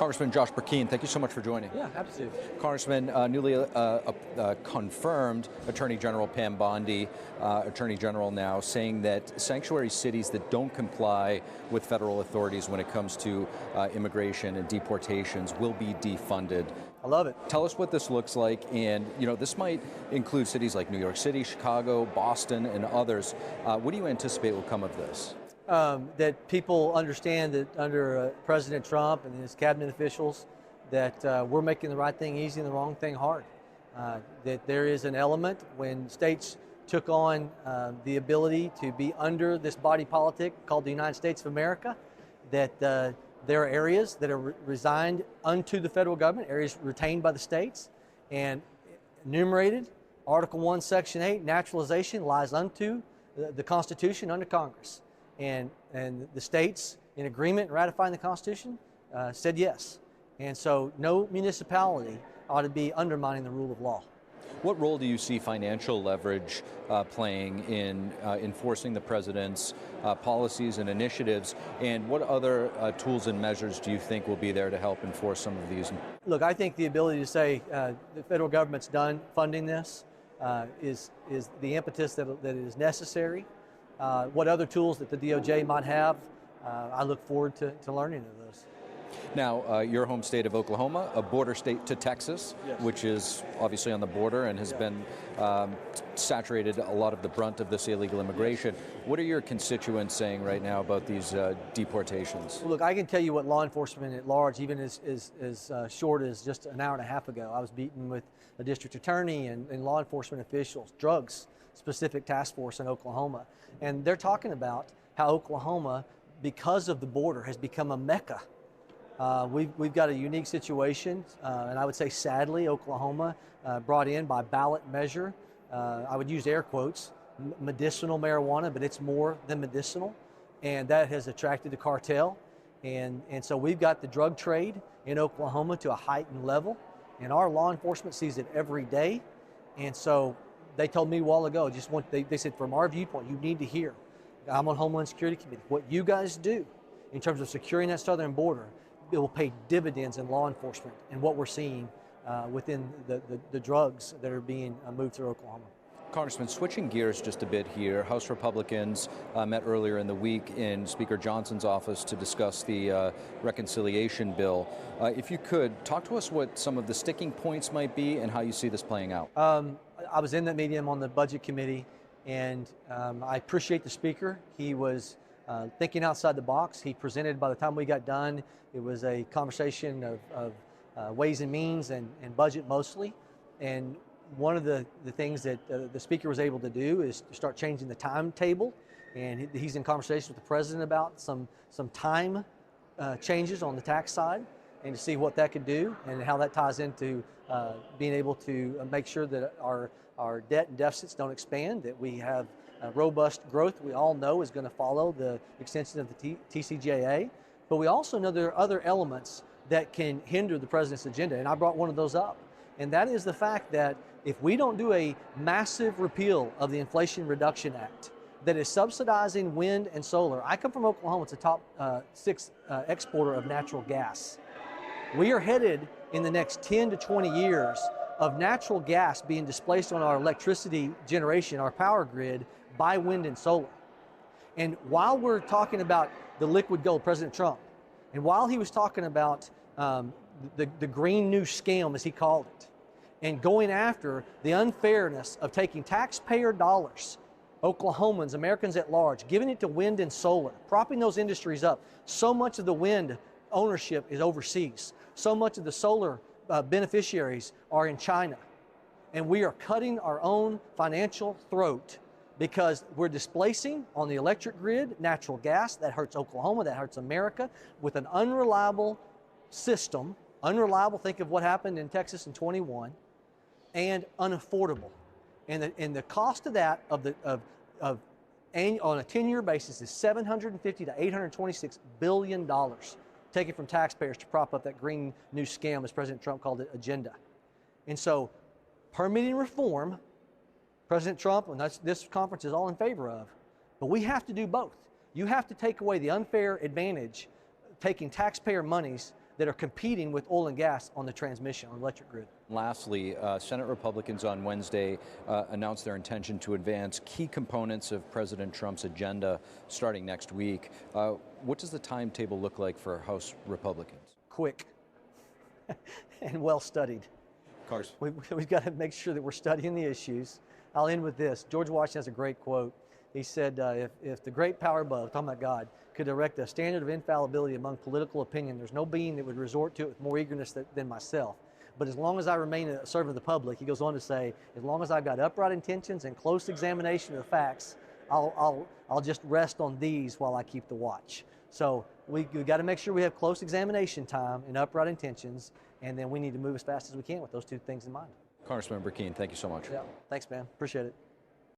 Congressman Josh Brecheen, thank you so much for joining. Yeah, absolutely. Congressman, newly confirmed Attorney General Pam Bondi, Attorney General now, saying that sanctuary cities that don't comply with federal authorities when it comes to immigration and deportations will be defunded. I love it. Tell us what this looks like, and this might include cities like New York City, Chicago, Boston, and others. What do you anticipate will come of this? That people understand that under President Trump and his cabinet officials that we're making the right thing easy and the wrong thing hard. That there is an element when states took on the ability to be under this body politic called the United States of America, that there are areas that are resigned unto the federal government, areas retained by the states, and enumerated, Article 1, Section 8, naturalization lies unto the Constitution under Congress. And the states, in agreement and ratifying the Constitution, said yes. And so no municipality ought to be undermining the rule of law. What role do you see financial leverage playing in enforcing the president's policies and initiatives? And what other tools and measures do you think will be there to help enforce some of these? Look, I think the ability to say the federal government's done funding this is the impetus that is necessary. What other tools that the DOJ might have, I look forward to learning of those. Now, your home state of Oklahoma, a border state to Texas, yes, which is obviously on the border and has been saturated a lot of the brunt of this illegal immigration. What are your constituents saying right now about these deportations? Well, look, I can tell you what law enforcement at large, even as short as just an hour and a half ago, I was meeting with a district attorney and law enforcement officials, drugs specific task force in Oklahoma, and they're talking about how Oklahoma, because of the border, has become a mecca. We've got a unique situation, and I would say sadly, Oklahoma brought in by ballot measure, I would use air quotes, medicinal marijuana, but it's more than medicinal, and that has attracted the cartel, and so we've got the drug trade in Oklahoma to a heightened level, and our law enforcement sees it every day, and so they told me a while ago, they said from our viewpoint, you need to hear, I'm on Homeland Security Committee, what you guys do in terms of securing that southern border, it will pay dividends in law enforcement and what we're seeing within the drugs that are being moved through Oklahoma. Congressman, switching gears just a bit here, House Republicans met earlier in the week in Speaker Johnson's office to discuss the reconciliation bill. If you could, talk to us what some of the sticking points might be and how you see this playing out. I was in that meeting, I'm on the Budget Committee, and I appreciate the Speaker. He was thinking outside the box. He presented, by the time we got done, it was a conversation of ways and means and budget mostly. And one of the things that the Speaker was able to do is to start changing the timetable. And he's in conversation with the President about some time changes on the tax side and to see what that could do and how that ties into being able to make sure that our debt and deficits don't expand, that we have robust growth we all know is going to follow the extension of the TCJA. But we also know there are other elements that can hinder the President's agenda, and I brought one of those up. And that is the fact that if we don't do a massive repeal of the Inflation Reduction Act that is subsidizing wind and solar, I come from Oklahoma, it's a top 6 exporter of natural gas. We are headed in the next 10 to 20 years of natural gas being displaced on our electricity generation, our power grid, by wind and solar. And while we're talking about the liquid gold, President Trump, and while he was talking about the green new scam, as he called it, and going after the unfairness of taking taxpayer dollars, Oklahomans, Americans at large, giving it to wind and solar, propping those industries up. So much of the wind ownership is overseas. So much of the solar beneficiaries are in China. And we are cutting our own financial throat because we're displacing on the electric grid natural gas. That hurts Oklahoma, that hurts America, with an unreliable system. Unreliable, think of what happened in Texas in 21, and unaffordable. And the cost of that on a 10-year basis is $750 to $826 billion taken from taxpayers to prop up that green new scam, as President Trump called it, agenda. And so permitting reform, President Trump, and this conference is all in favor of, but we have to do both. You have to take away the unfair advantage, taking taxpayer monies that are competing with oil and gas on the transmission, on the electric grid. Lastly, Senate Republicans on Wednesday announced their intention to advance key components of President Trump's agenda starting next week. What does the timetable look like for House Republicans? Quick and well studied. We've got to make sure that we're studying the issues. I'll end with this. George Washington has a great quote. He said, if the great power above, talking about God, could erect a standard of infallibility among political opinion, there's no being that would resort to it with more eagerness than myself. But as long as I remain a servant of the public, he goes on to say, as long as I've got upright intentions and close examination of the facts, I'll just rest on these while I keep the watch. So we got to make sure we have close examination time and upright intentions, and then we need to move as fast as we can with those two things in mind. Congressman Brecheen, thank you so much. Yeah, thanks, man. Appreciate it.